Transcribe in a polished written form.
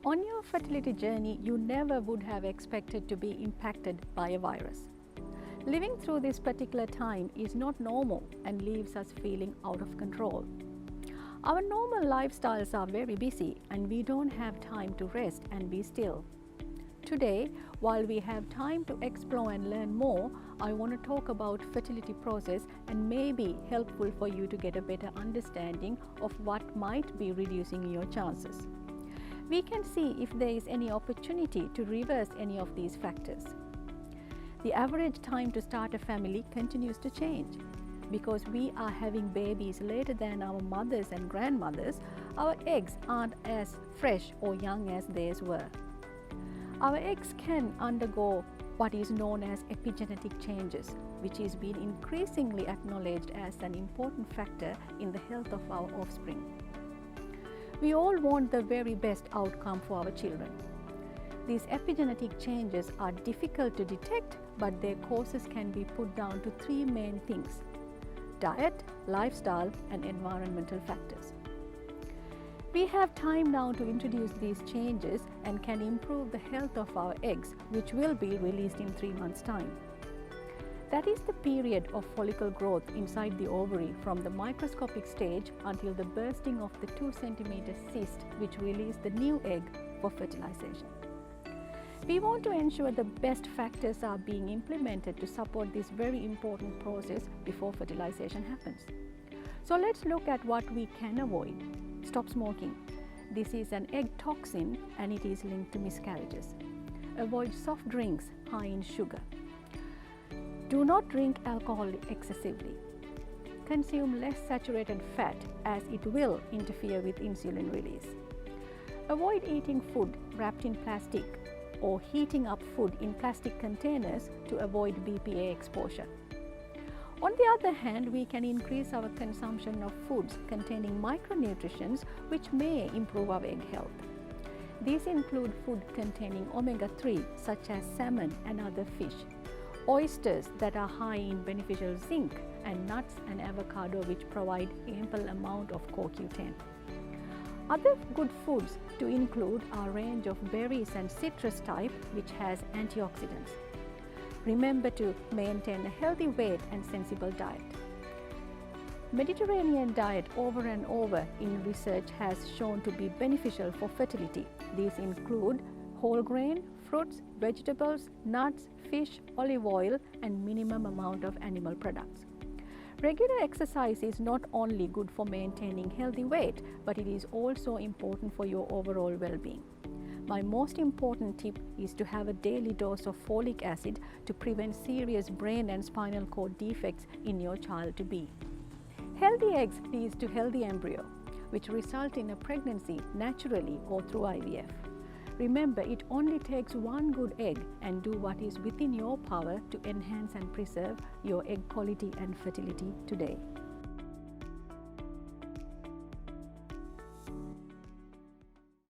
On your fertility journey, you never would have expected to be impacted by a virus. Living through this particular time is not normal and leaves us feeling out of control. Our normal lifestyles are very busy and we don't have time to rest and be still. Today, while we have time to explore and learn more, I want to talk about fertility process and may be helpful for you to get a better understanding of what might be reducing your chances. We can see if there is any opportunity to reverse any of these factors. The average time to start a family continues to change. Because we are having babies later than our mothers and grandmothers, our eggs aren't as fresh or young as theirs were. Our eggs can undergo what is known as epigenetic changes, which is being increasingly acknowledged as an important factor in the health of our offspring. We all want the very best outcome for our children. These epigenetic changes are difficult to detect, but their causes can be put down to three main things: diet, lifestyle, and environmental factors. We have time now to introduce these changes and can improve the health of our eggs, which will be released in 3 months' time. That is the period of follicle growth inside the ovary from the microscopic stage until the bursting of the 2 cm cyst, which release the new egg for fertilization. We want to ensure the best factors are being implemented to support this very important process before fertilization happens. So let's look at what we can avoid. Stop smoking. This is an egg toxin and it is linked to miscarriages. Avoid soft drinks high in sugar. Do not drink alcohol excessively. Consume less saturated fat as it will interfere with insulin release. Avoid eating food wrapped in plastic or heating up food in plastic containers to avoid BPA exposure. On the other hand, we can increase our consumption of foods containing micronutrients which may improve our egg health. These include food containing omega-3 such as salmon and other fish, oysters that are high in beneficial zinc, and nuts and avocado which provide ample amount of CoQ10. Other good foods to include are a range of berries and citrus type which has antioxidants. Remember to maintain a healthy weight and sensible diet. Mediterranean diet over and over in research has shown to be beneficial for fertility. These include whole grain, fruits, vegetables, nuts, fish, olive oil, and minimum amount of animal products. Regular exercise is not only good for maintaining healthy weight, but it is also important for your overall well-being. My most important tip is to have a daily dose of folic acid to prevent serious brain and spinal cord defects in your child-to-be. Healthy eggs lead to healthy embryo, which result in a pregnancy naturally or through IVF. Remember, it only takes one good egg, and do what is within your power to enhance and preserve your egg quality and fertility today.